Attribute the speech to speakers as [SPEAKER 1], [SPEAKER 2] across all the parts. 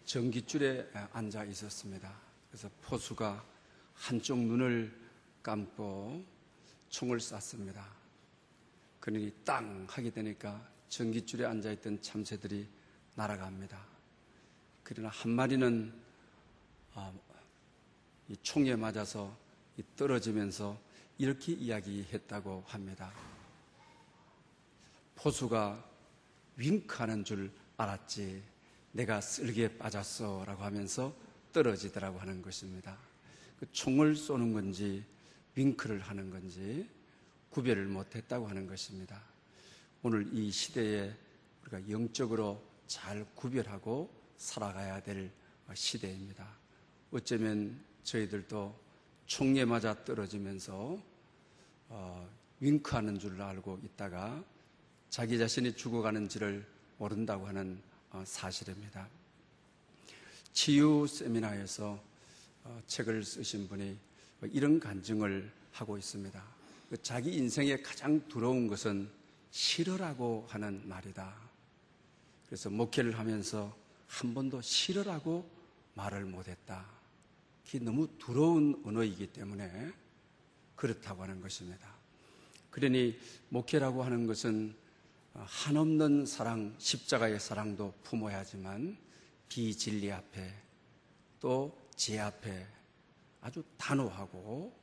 [SPEAKER 1] 전깃줄에 앉아 있었습니다. 그래서 포수가 한쪽 눈을 감고 총을 쐈습니다. 그러니 땅 하게 되니까 전깃줄에 앉아있던 참새들이 날아갑니다. 그러나 한 마리는 이 총에 맞아서 떨어지면서 이렇게 이야기했다고 합니다. 포수가 윙크하는 줄 알았지 내가 쓸개에 빠졌어 라고 하면서 떨어지더라고 하는 것입니다. 그 총을 쏘는 건지 윙크를 하는 건지 구별을 못했다고 하는 것입니다. 오늘 이 시대에 우리가 영적으로 잘 구별하고 살아가야 될 시대입니다. 어쩌면 저희들도 총에 맞아 떨어지면서 윙크하는 줄 알고 있다가 자기 자신이 죽어가는지를 모른다고 하는 사실입니다. 치유 세미나에서 책을 쓰신 분이 이런 간증을 하고 있습니다. 자기 인생에 가장 두려운 것은 싫어라고 하는 말이다. 그래서 목회를 하면서 한 번도 싫어라고 말을 못했다. 그게 너무 두려운 언어이기 때문에 그렇다고 하는 것입니다. 그러니 목회라고 하는 것은 한없는 사랑, 십자가의 사랑도 품어야 하지만 비진리 앞에 또 제 앞에 아주 단호하고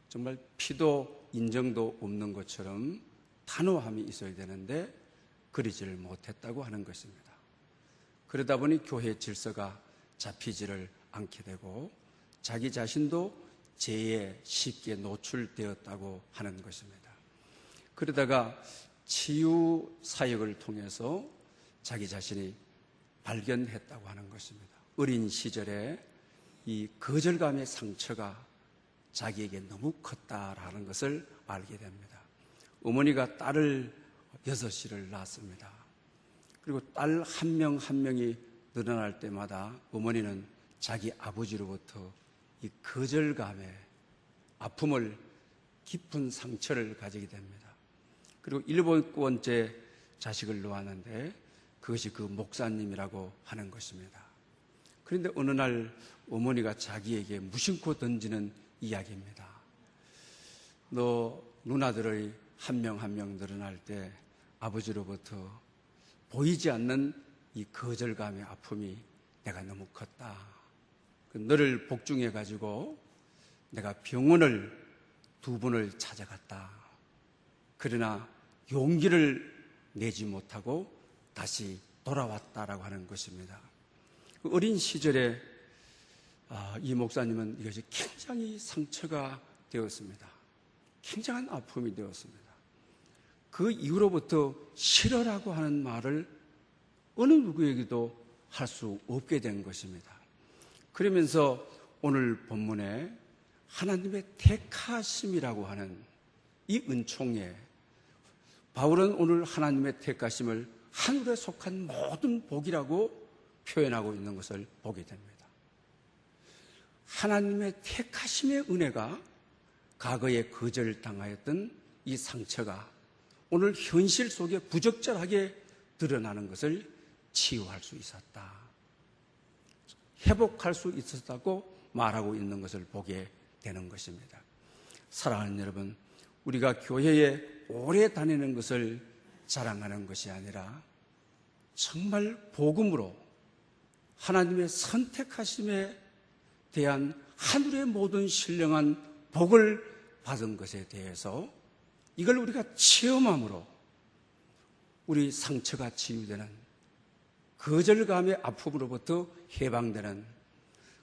[SPEAKER 1] 정말 피도 인정도 없는 것처럼 단호함이 있어야 되는데 그러지를 못했다고 하는 것입니다. 그러다 보니 교회 질서가 잡히지를 않게 되고 자기 자신도 죄에 쉽게 노출되었다고 하는 것입니다. 그러다가 치유 사역을 통해서 자기 자신이 발견했다고 하는 것입니다. 어린 시절에 이 거절감의 상처가 자기에게 너무 컸다라는 것을 알게 됩니다. 어머니가 딸을 6을 낳았습니다. 그리고 딸 한 명 한 명이 늘어날 때마다 어머니는 자기 아버지로부터 이 거절감의 아픔을 깊은 상처를 가지게 됩니다. 그리고 7번째 자식을 놓았는데 그것이 그 목사님이라고 하는 것입니다. 그런데 어느 날 어머니가 자기에게 무심코 던지는 이야기입니다. 너 누나들의 한 명 한 명 늘어날 때 아버지로부터 보이지 않는 이 거절감의 아픔이 내가 너무 컸다. 너를 복종해 가지고 내가 병원을 2번을 찾아갔다. 그러나 용기를 내지 못하고 다시 돌아왔다라고 하는 것입니다. 어린 시절에 이 목사님은 이것이 굉장히 상처가 되었습니다. 굉장한 아픔이 되었습니다. 그 이후로부터 싫어라고 하는 말을 어느 누구에게도 할 수 없게 된 것입니다. 그러면서 오늘 본문에 하나님의 택하심이라고 하는 이 은총에 바울은 오늘 하나님의 택하심을 하늘에 속한 모든 복이라고 표현하고 있는 것을 보게 됩니다. 하나님의 택하심의 은혜가 과거에 거절당하였던 이 상처가 오늘 현실 속에 부적절하게 드러나는 것을 치유할 수 있었다. 회복할 수 있었다고 말하고 있는 것을 보게 되는 것입니다. 사랑하는 여러분, 우리가 교회에 오래 다니는 것을 자랑하는 것이 아니라 정말 복음으로 하나님의 선택하심에 대한 하늘의 모든 신령한 복을 받은 것에 대해서 이걸 우리가 체험함으로 우리 상처가 치유되는 거절감의 아픔으로부터 해방되는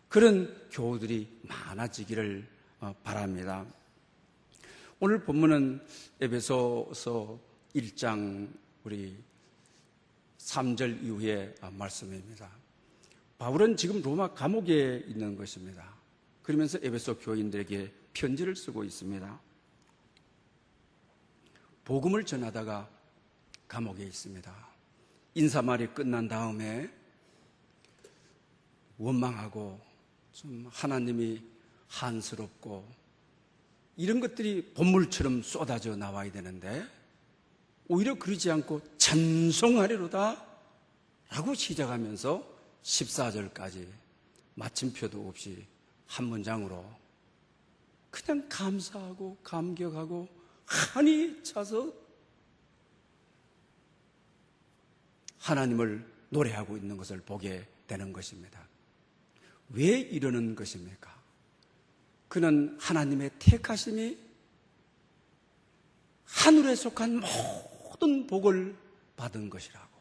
[SPEAKER 1] 그런 교우들이 많아지기를 바랍니다. 오늘 본문은 에베소서 1장 우리 3절 이후의 말씀입니다. 바울은 지금 로마 감옥에 있는 것입니다. 그러면서 에베소 교인들에게 편지를 쓰고 있습니다. 복음을 전하다가 감옥에 있습니다. 인사말이 끝난 다음에 원망하고 좀 하나님이 한스럽고 이런 것들이 본물처럼 쏟아져 나와야 되는데 오히려 그러지 않고 찬송하리로다 라고 시작하면서 14절까지 마침표도 없이 한 문장으로 그냥 감사하고 감격하고 한이 차서 하나님을 노래하고 있는 것을 보게 되는 것입니다. 왜 이러는 것입니까? 그는 하나님의 택하심이 하늘에 속한 모든 복을 받은 것이라고.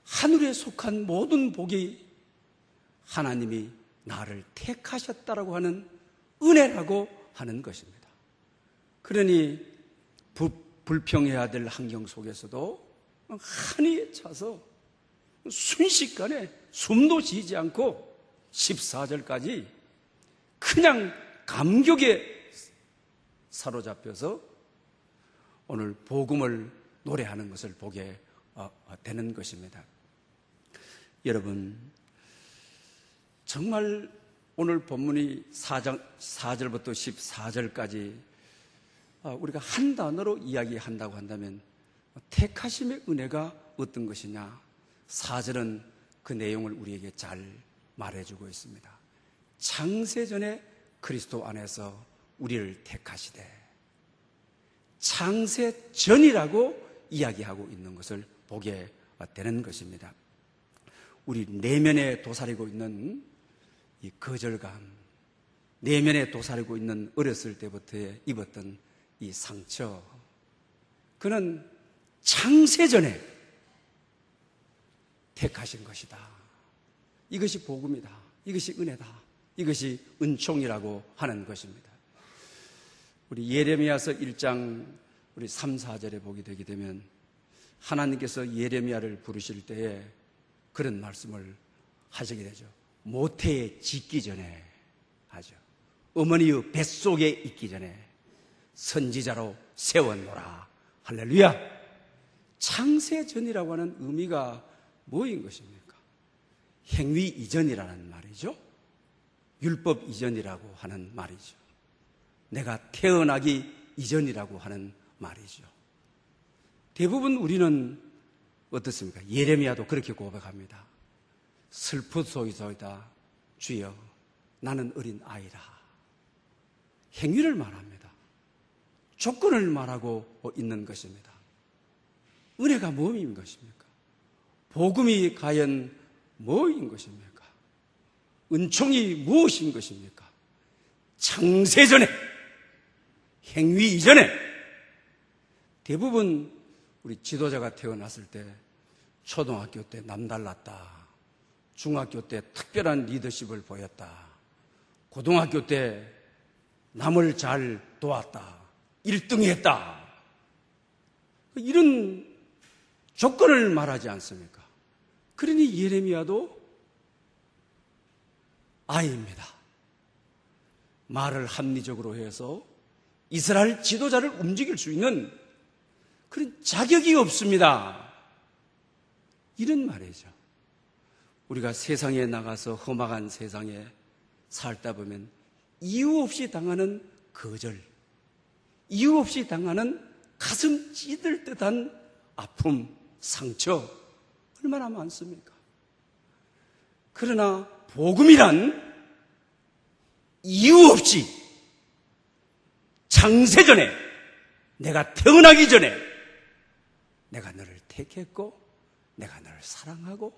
[SPEAKER 1] 하늘에 속한 모든 복이 하나님이 나를 택하셨다라고 하는 은혜라고 하는 것입니다. 그러니 불평해야 될 환경 속에서도 한이 차서 순식간에 숨도 쉬지 않고 14절까지 그냥 감격에 사로잡혀서 오늘 복음을 노래하는 것을 보게 되는 것입니다. 여러분, 정말 오늘 본문이 4절부터 14절까지 우리가 한 단어로 이야기한다고 한다면 택하심의 은혜가 어떤 것이냐? 4절은 그 내용을 우리에게 잘 말해주고 있습니다. 창세전에 그리스도 안에서 우리를 택하시되, 창세전이라고 이야기하고 있는 것을 보게 되는 것입니다. 우리 내면에 도사리고 있는 이 거절감, 내면에 도사리고 있는 어렸을 때부터 입었던 이 상처, 그는 창세전에 택하신 것이다. 이것이 복음이다. 이것이 은혜다. 이것이 은총이라고 하는 것입니다. 우리 예레미야서 1장 우리 3, 4절에 보게 되게 되면 하나님께서 예레미야를 부르실 때에 그런 말씀을 하시게 되죠. 모태에 짓기 전에 하죠. 어머니의 뱃속에 있기 전에 선지자로 세웠노라. 할렐루야. 창세전이라고 하는 의미가 뭐인 것입니까? 행위 이전이라는 말이죠. 율법 이전이라고 하는 말이죠. 내가 태어나기 이전이라고 하는 말이죠. 대부분 우리는 어떻습니까? 예레미야도 그렇게 고백합니다. 슬프소이소이다 주여 나는 어린 아이라. 행위를 말합니다. 조건을 말하고 있는 것입니다. 은혜가 무엇인 것입니까? 복음이 과연 뭐인 것입니까? 은총이 무엇인 것입니까? 창세전에, 행위 이전에. 대부분 우리 지도자가 태어났을 때 초등학교 때 남달랐다, 중학교 때 특별한 리더십을 보였다, 고등학교 때 남을 잘 도왔다, 1등 했다, 이런 조건을 말하지 않습니까? 그러니 예레미야도 아이입니다. 말을 합리적으로 해서 이스라엘 지도자를 움직일 수 있는 그런 자격이 없습니다. 이런 말이죠. 우리가 세상에 나가서 험악한 세상에 살다 보면 이유 없이 당하는 거절, 이유 없이 당하는 가슴 찢을 듯한 아픔, 상처 얼마나 많습니까? 그러나 복음이란 이유 없이 창세전에, 내가 태어나기 전에 내가 너를 택했고, 내가 너를 사랑하고,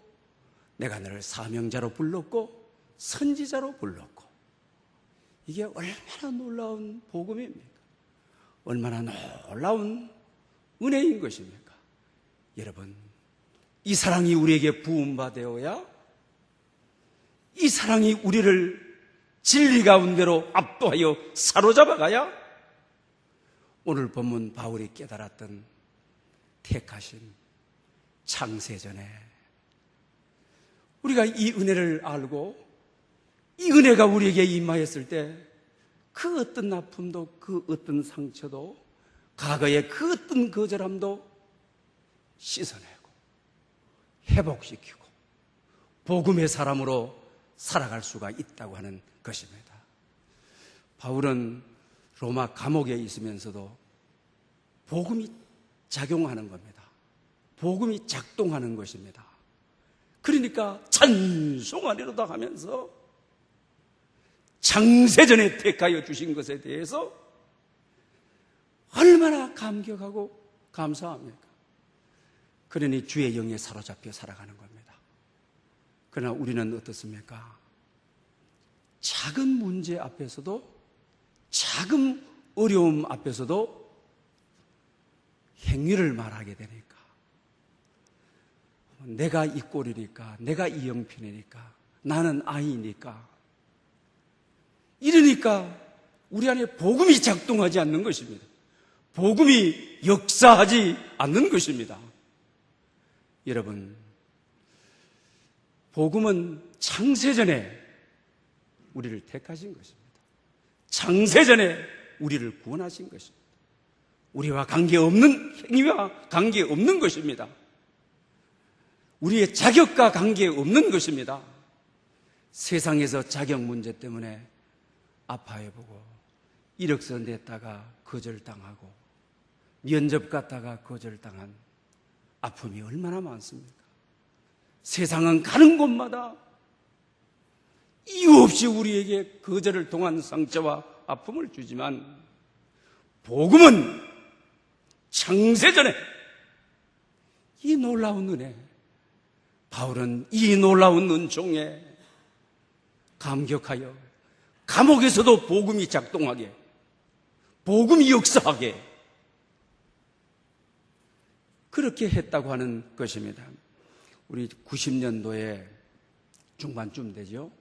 [SPEAKER 1] 내가 너를 사명자로 불렀고, 선지자로 불렀고, 이게 얼마나 놀라운 복음입니까? 얼마나 놀라운 은혜인 것입니까? 여러분, 이 사랑이 우리에게 부음받아야, 이 사랑이 우리를 진리 가운데로 압도하여 사로잡아가야 오늘 본문 바울이 깨달았던 택하심, 창세전에 우리가 이 은혜를 알고 이 은혜가 우리에게 임하였을 때 그 어떤 아픔도, 그 어떤 상처도, 과거의 그 어떤 거절함도 씻어내고 회복시키고 복음의 사람으로 살아갈 수가 있다고 하는 것입니다. 바울은 로마 감옥에 있으면서도 복음이 작용하는 겁니다. 복음이 작동하는 것입니다. 그러니까 찬송하리로다 하면서 창세전에 택하여 주신 것에 대해서 얼마나 감격하고 감사합니까? 그러니 주의 영에 사로잡혀 살아가는 겁니다. 그러나 우리는 어떻습니까? 작은 문제 앞에서도, 작은 어려움 앞에서도 행위를 말하게 되니까, 내가 이 꼴이니까, 내가 이 형편이니까, 나는 아이니까, 이러니까 우리 안에 복음이 작동하지 않는 것입니다. 복음이 역사하지 않는 것입니다. 여러분, 복음은 창세전에 우리를 택하신 것입니다. 창세전에 우리를 구원하신 것입니다. 우리와 관계없는 행위와 관계없는 것입니다. 우리의 자격과 관계없는 것입니다. 세상에서 자격 문제 때문에 아파해보고, 이력서 냈다가 거절당하고, 면접 갔다가 거절당한 아픔이 얼마나 많습니까? 세상은 가는 곳마다 이유 없이 우리에게 거절을 통한 상처와 아픔을 주지만, 복음은 창세전에 이 놀라운 은혜, 바울은 이 놀라운 은총에 감격하여 감옥에서도 복음이 작동하게, 복음이 역사하게 그렇게 했다고 하는 것입니다. 우리 90년도에 중반쯤 되죠.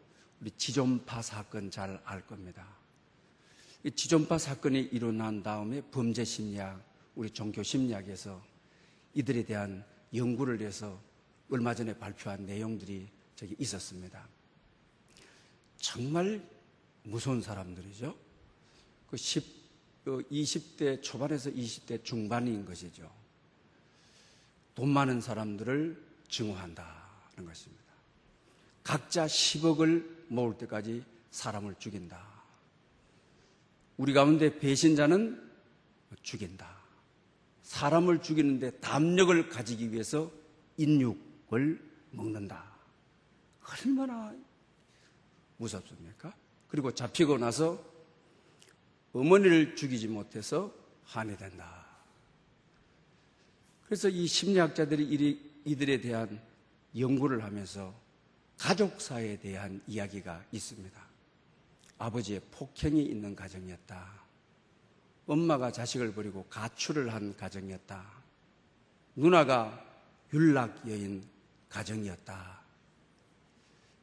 [SPEAKER 1] 우리 지존파 사건 잘 알 겁니다. 이 지존파 사건이 일어난 다음에 범죄 심리학, 우리 종교 심리학에서 이들에 대한 연구를 해서 얼마 전에 발표한 내용들이 저기 있었습니다. 정말 무서운 사람들이죠. 20대 초반에서 20대 중반인 것이죠. 돈 많은 사람들을 증오한다는 것입니다. 각자 10억을 모을 때까지 사람을 죽인다. 우리 가운데 배신자는 죽인다. 사람을 죽이는데 담력을 가지기 위해서 인육을 먹는다. 얼마나 무섭습니까? 그리고 잡히고 나서 어머니를 죽이지 못해서 한해된다. 그래서 이 심리학자들이 이들에 대한 연구를 하면서 가족사에 대한 이야기가 있습니다. 아버지의 폭행이 있는 가정이었다. 엄마가 자식을 버리고 가출을 한 가정이었다. 누나가 윤락 여인 가정이었다.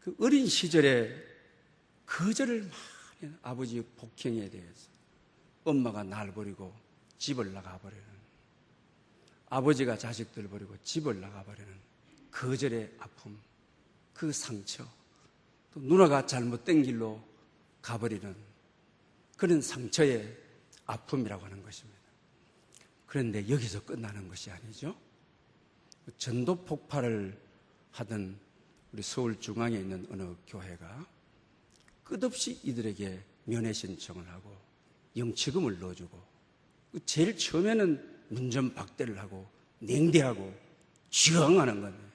[SPEAKER 1] 그 어린 시절에 거절을 많이 한 아버지의 폭행에 대해서 엄마가 날 버리고 집을 나가버리는, 아버지가 자식들을 버리고 집을 나가버리는 거절의 아픔, 그 상처, 또 누나가 잘못된 길로 가버리는 그런 상처의 아픔이라고 하는 것입니다. 그런데 여기서 끝나는 것이 아니죠. 전도 폭발을 하던 우리 서울 중앙에 있는 어느 교회가 끝없이 이들에게 면회 신청을 하고 영치금을 넣어주고, 제일 처음에는 문전박대를 하고 냉대하고 지강하는 겁니다.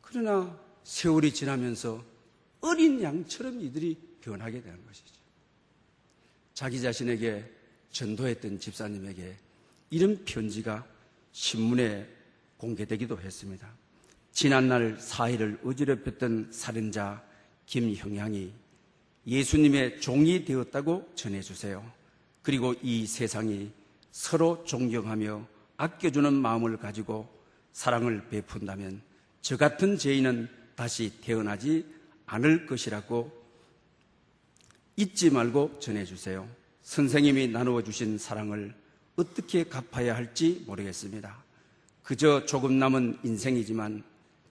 [SPEAKER 1] 그러나 세월이 지나면서 어린 양처럼 이들이 변하게 되는 것이죠. 자기 자신에게 전도했던 집사님에게 이런 편지가 신문에 공개되기도 했습니다. 지난날 사회를 어지럽혔던 살인자 김형양이 예수님의 종이 되었다고 전해주세요. 그리고 이 세상이 서로 존경하며 아껴주는 마음을 가지고 사랑을 베푼다면 저 같은 죄인은 다시 태어나지 않을 것이라고 잊지 말고 전해주세요. 선생님이 나누어 주신 사랑을 어떻게 갚아야 할지 모르겠습니다. 그저 조금 남은 인생이지만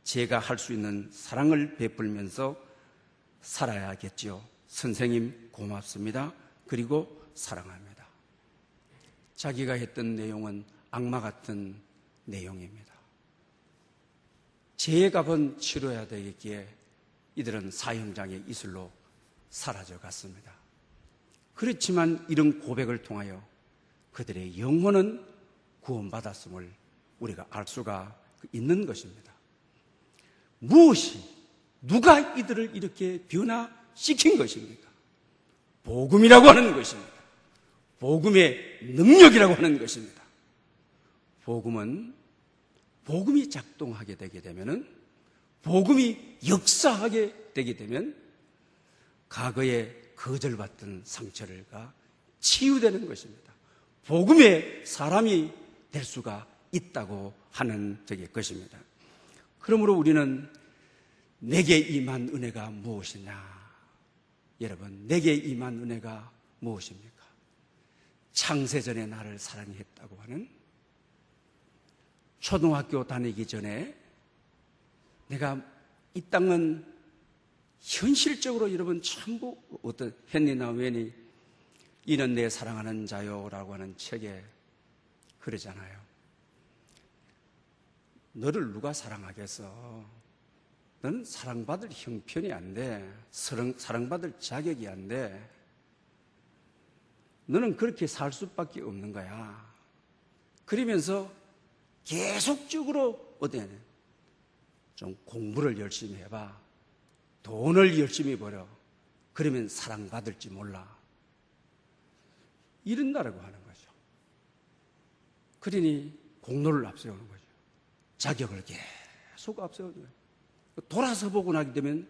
[SPEAKER 1] 제가 할 수 있는 사랑을 베풀면서 살아야겠지요. 선생님 고맙습니다. 그리고 사랑합니다. 자기가 했던 내용은 악마 같은 내용입니다. 죄의 값은 치러야 되겠기에 이들은 사형장의 이슬로 사라져 갔습니다. 그렇지만 이런 고백을 통하여 그들의 영혼은 구원받았음을 우리가 알 수가 있는 것입니다. 누가 이들을 이렇게 변화시킨 것입니까? 복음이라고 하는 것입니다. 복음의 능력이라고 하는 것입니다. 복음이 작동하게 되게 되면은, 복음이 역사하게 되게 되면 과거에 거절받던 상처가 치유되는 것입니다. 복음의 사람이 될 수가 있다고 하는 것입니다. 그러므로 우리는 내게 임한 은혜가 무엇이냐? 여러분, 내게 임한 은혜가 무엇입니까? 창세전에 나를 사랑했다고 하는, 초등학교 다니기 전에 내가 이 땅은 현실적으로 여러분 전부 어떤 헨리나 웬이 이는 내 사랑하는 자요라고 하는 책에 그러잖아요. 너를 누가 사랑하겠어? 너는 사랑받을 형편이 안 돼. 사랑받을 자격이 안 돼. 너는 그렇게 살 수밖에 없는 거야. 그러면서 계속적으로 좀 공부를 열심히 해봐. 돈을 열심히 벌여. 그러면 사랑받을지 몰라. 이런다라고 하는 거죠. 그러니 공로를 앞세우는 거죠. 자격을 계속 앞세우는 거예요. 돌아서 보고 나게 되면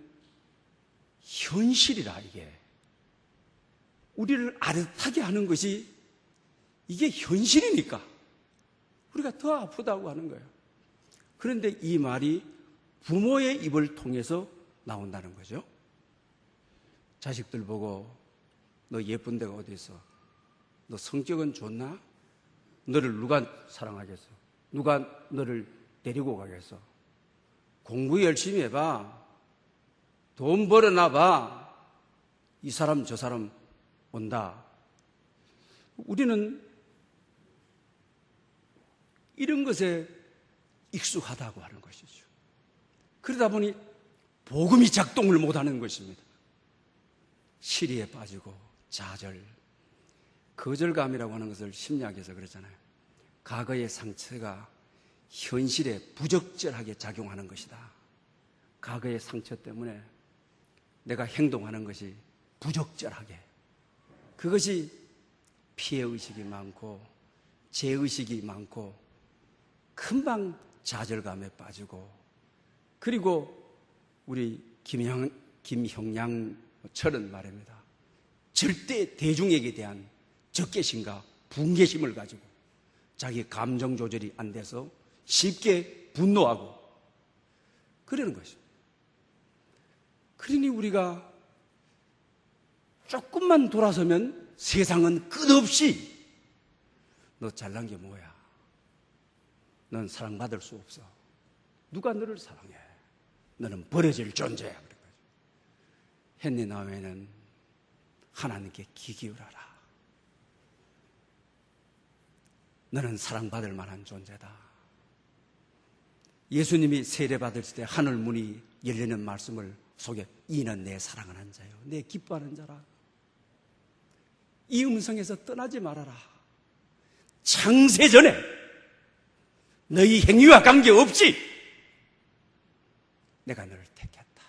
[SPEAKER 1] 현실이라, 이게. 우리를 아릇하게 하는 것이 이게 현실이니까 우리가 더 아프다고 하는 거예요. 그런데 이 말이 부모의 입을 통해서 나온다는 거죠. 자식들 보고 너 예쁜 데가 어디 있어? 너 성격은 좋나? 너를 누가 사랑하겠어? 누가 너를 데리고 가겠어? 공부 열심히 해봐. 돈 벌어놔봐. 이 사람 저 사람 온다. 우리는 이런 것에 익숙하다고 하는 것이죠. 그러다 보니 복음이 작동을 못하는 것입니다. 시리에 빠지고 좌절, 거절감이라고 하는 것을 심리학에서 그러잖아요. 과거의 상처가 현실에 부적절하게 작용하는 것이다. 과거의 상처 때문에 내가 행동하는 것이 부적절하게, 그것이 피해의식이 많고 죄의식이 많고 금방 좌절감에 빠지고, 그리고 우리 김형량처럼 말입니다. 절대 대중에게 대한 적개심과 분개심을 가지고 자기 감정 조절이 안 돼서 쉽게 분노하고 그러는 것이죠. 그러니 우리가 조금만 돌아서면 세상은 끝없이 너 잘난 게 뭐야? 넌 사랑받을 수 없어. 누가 너를 사랑해? 너는 버려질 존재야. 그런 거죠. 헨리 나웨는 하나님께 귀 기울여라. 너는 사랑받을 만한 존재다. 예수님이 세례받을 때 하늘 문이 열리는 말씀을 속에 이는 내 사랑하는 자요, 내 기뻐하는 자라. 이 음성에서 떠나지 말아라. 창세전에 너희 행위와 관계없이 내가 너를 택했다.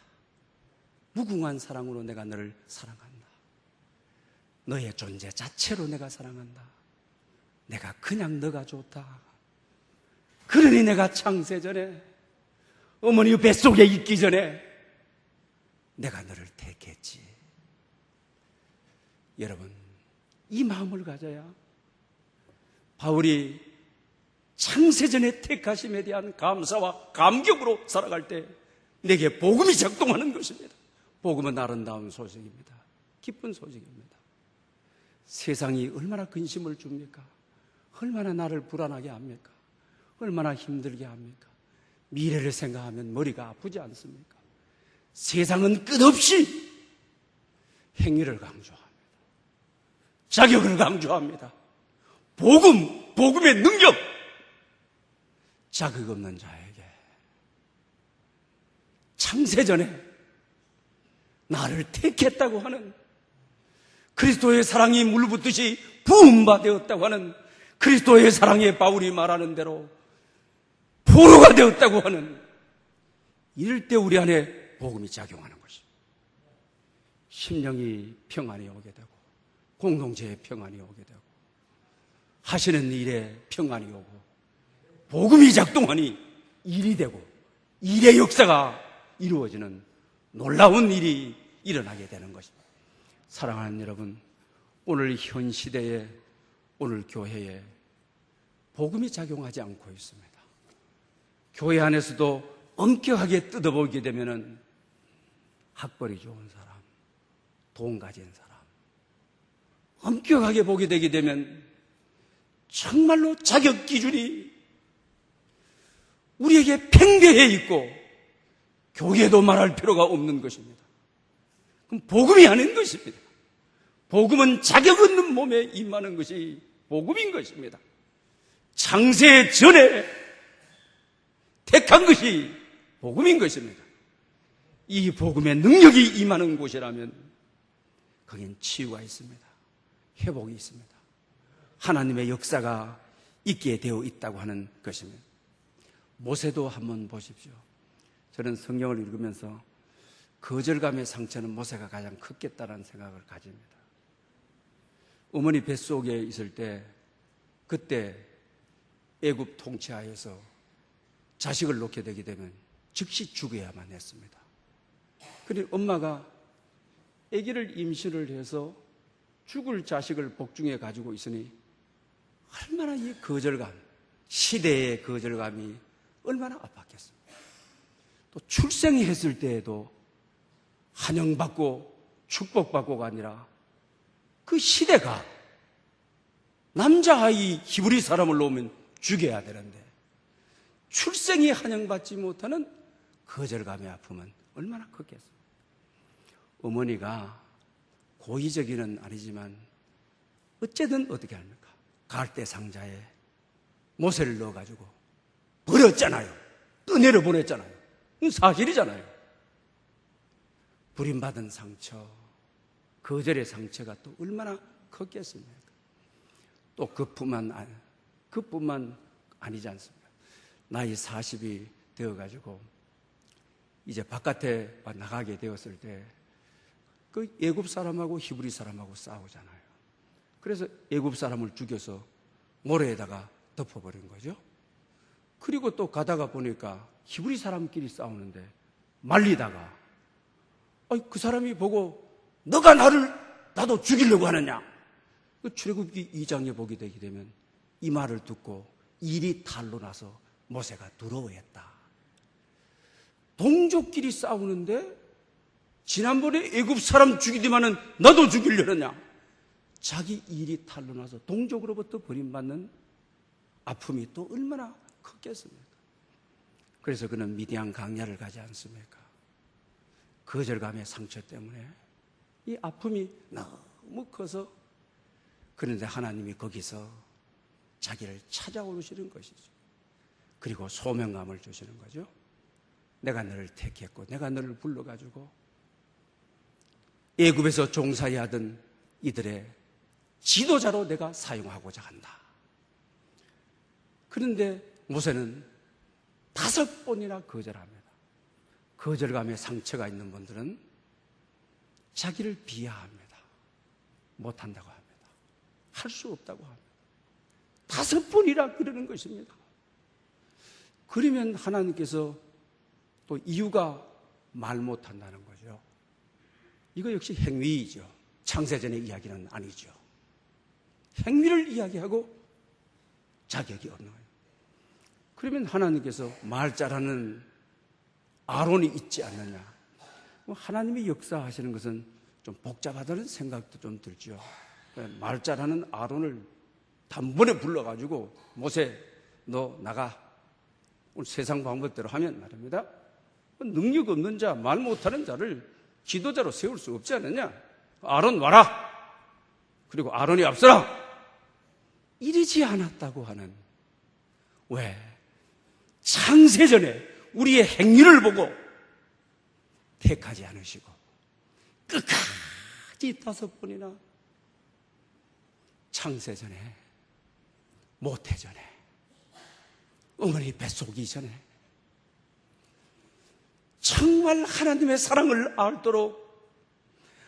[SPEAKER 1] 무궁한 사랑으로 내가 너를 사랑한다. 너의 존재 자체로 내가 사랑한다. 내가 그냥 너가 좋다. 그러니 내가 창세전에 어머니 뱃속에 있기 전에 내가 너를 택했지. 여러분, 이 마음을 가져야 바울이 창세전의 택하심에 대한 감사와 감격으로 살아갈 때 내게 복음이 작동하는 것입니다. 복음은 아름다운 소식입니다. 기쁜 소식입니다. 세상이 얼마나 근심을 줍니까? 얼마나 나를 불안하게 합니까? 얼마나 힘들게 합니까? 미래를 생각하면 머리가 아프지 않습니까? 세상은 끝없이 행위를 강조합니다. 자격을 강조합니다. 복음의 능력, 자격 없는 자에게 창세전에 나를 택했다고 하는, 그리스도의 사랑이 물붓듯이 부음바 되었다고 하는, 그리스도의 사랑에 바울이 말하는 대로 포로가 되었다고 하는 이럴 때 우리 안에 복음이 작용하는 것입니다. 심령이 평안이 오게 되고 공동체에 평안이 오게 되고 하시는 일에 평안이 오고 복음이 작동하니 일이 되고 일의 역사가 이루어지는 놀라운 일이 일어나게 되는 것입니다. 사랑하는 여러분, 오늘 현 시대에 오늘 교회에 복음이 작용하지 않고 있습니다. 교회 안에서도 엄격하게 뜯어보게 되면은 학벌이 좋은 사람, 돈 가진 사람, 엄격하게 보게 되게 되면 정말로 자격 기준이 우리에게 팽배해 있고 교계도 말할 필요가 없는 것입니다. 그럼 복음이 아닌 것입니다. 복음은 자격 없는 몸에 임하는 것이 복음인 것입니다. 창세 전에 택한 것이 복음인 것입니다. 이 복음의 능력이 임하는 곳이라면 거긴 치유가 있습니다. 회복이 있습니다. 하나님의 역사가 있게 되어 있다고 하는 것입니다. 모세도 한번 보십시오. 저는 성경을 읽으면서 거절감의 상처는 모세가 가장 컸겠다는 생각을 가집니다. 어머니 뱃속에 있을 때 그때 애굽 통치하에서 자식을 놓게 되게 되면 즉시 죽여야만 했습니다. 그런데 엄마가 아기를 임신을 해서 죽을 자식을 복중에 가지고 있으니 얼마나 이 거절감, 시대의 거절감이 얼마나 아팠겠습니까? 또 출생했을 때에도 환영받고 축복받고가 아니라 그 시대가 남자아이 히브리 사람을 놓으면 죽여야 되는데 출생이 환영받지 못하는 거절감의 아픔은 얼마나 컸겠습니까? 어머니가 고의적이는 아니지만 어쨌든 어떻게 합니까? 갈대 상자에 모세를 넣어가지고 버렸잖아요. 떠내려 보냈잖아요. 이건 사실이잖아요. 부림받은 상처, 거절의 상처가 또 얼마나 컸겠습니까? 또 그뿐만 아니지 않습니까? 나이 40이 되어가지고 이제 바깥에 나가게 되었을 때 그 애굽 사람하고 히브리 사람하고 싸우잖아요. 그래서 애굽 사람을 죽여서 모래에다가 덮어버린 거죠. 그리고 또 가다가 보니까 히브리 사람끼리 싸우는데 말리다가 그 사람이 보고 너가 나도 죽이려고 하느냐. 그 출애굽기 2장에 보게 되게 되면 이 말을 듣고 일이 탈로 나서 모세가 두려워했다. 동족끼리 싸우는데 지난번에 애굽 사람 죽이더만은 나도 죽이려느냐. 자기 일이 탈로 나서 동족으로부터 버림받는 아픔이 또 얼마나 컸겠습니까? 그래서 그는 미디안 강야를 가지 않습니까? 거절감의 상처 때문에 이 아픔이 너무 커서 그런데 하나님이 거기서 자기를 찾아오시는 것이죠. 그리고 소명감을 주시는 거죠. 내가 너를 택했고 내가 너를 불러가지고 애굽에서 종사해야 하던 이들의 지도자로 내가 사용하고자 한다. 그런데 모세는 5번이나 거절합니다. 거절감에 상처가 있는 분들은 자기를 비하합니다. 못한다고 합니다. 할 수 없다고 합니다. 5번이나 그러는 것입니다. 그러면 하나님께서 또 이유가 말 못한다는 거죠. 이거 역시 행위이죠. 창세전의 이야기는 아니죠. 행위를 이야기하고 자격이 없는 거예요. 그러면 하나님께서 말 잘하는 아론이 있지 않느냐. 하나님이 역사하시는 것은 좀 복잡하다는 생각도 좀 들죠. 말 잘하는 아론을 단번에 불러가지고 모세 너 나가. 오늘 세상 방법대로 하면 말입니다. 능력 없는 자, 말 못하는 자를 지도자로 세울 수 없지 않느냐. 아론 와라. 그리고 아론이 앞서라. 이러지 않았다고 하는. 왜? 창세전에 우리의 행위를 보고 택하지 않으시고 끝까지 5번이나 창세전에 모태전에 어머니 뱃속이 전에 정말 하나님의 사랑을 알도록,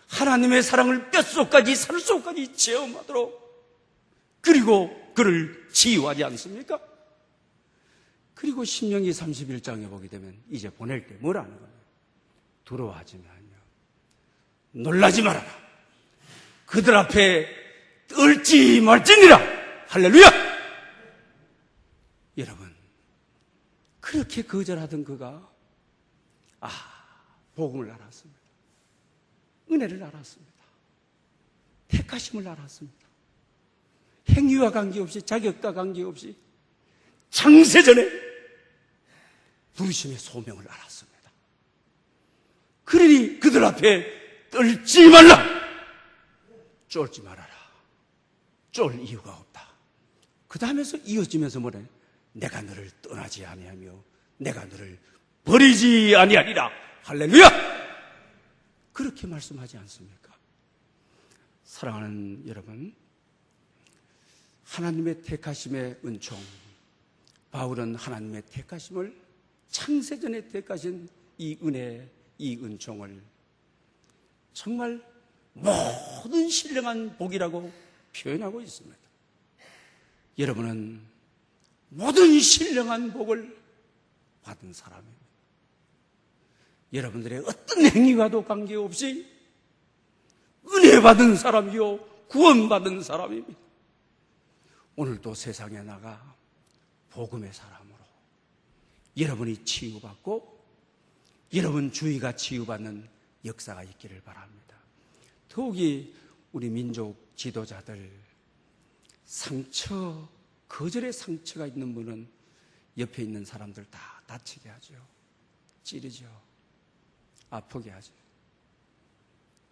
[SPEAKER 1] 하나님의 사랑을 뼛속까지 살속까지 체험하도록, 그리고 그를 치유하지 않습니까? 그리고 신명기 31장에 보게 되면 이제 보낼 때 뭐라는 거예요? 두려워하지 말며 놀라지 말아라. 그들 앞에 떨지 말지니라. 할렐루야! 여러분, 그렇게 거절하던 그가 복음을 알았습니다. 은혜를 알았습니다. 택하심을 알았습니다. 행위와 관계없이, 자격과 관계없이 창세전에 부르심의 소명을 알았습니다. 그러니 그들 앞에 떨지 말라, 쫄지 말아라. 쫄 이유가 없다. 그 다음에서 이어지면서 뭐래? 내가 너를 떠나지 아니하며 내가 너를 버리지 아니하리라. 할렐루야! 그렇게 말씀하지 않습니까? 사랑하는 여러분, 하나님의 택하심의 은총, 바울은 하나님의 택하심을, 창세전에 택하신 이 은혜, 이 은총을 정말 모든 신령한 복이라고 표현하고 있습니다. 여러분은 모든 신령한 복을 받은 사람입니다. 여러분들의 어떤 행위와도 관계없이 은혜 받은 사람이요, 구원받은 사람입니다. 오늘도 세상에 나가 복음의 사람으로 여러분이 치유받고 여러분 주위가 치유받는 역사가 있기를 바랍니다. 더욱이 우리 민족 지도자들, 상처, 거절의 상처가 있는 분은 옆에 있는 사람들 다 다치게 하죠. 찌르죠. 아프게 하죠.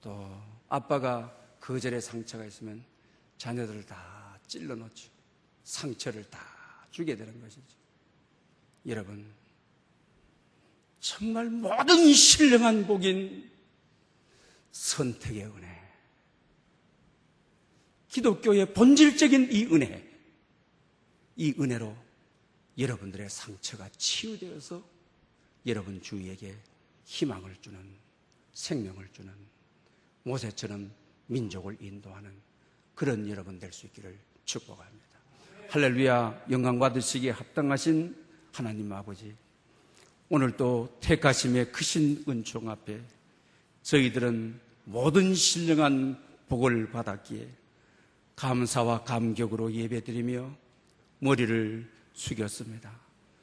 [SPEAKER 1] 또 아빠가 거절의 상처가 있으면 자녀들을 다 찔러 놓죠. 상처를 다 주게 되는 것이죠. 여러분, 정말 모든 신령한 복인 선택의 은혜, 기독교의 본질적인 이 은혜, 이 은혜로 여러분들의 상처가 치유되어서 여러분 주위에게 희망을 주는, 생명을 주는, 모세처럼 민족을 인도하는 그런 여러분 될 수 있기를 축복합니다. 할렐루야. 영광 받으시기에 합당하신 하나님 아버지, 오늘도 택하심의 크신 은총 앞에 저희들은 모든 신령한 복을 받았기에 감사와 감격으로 예배드리며 머리를 숙였습니다.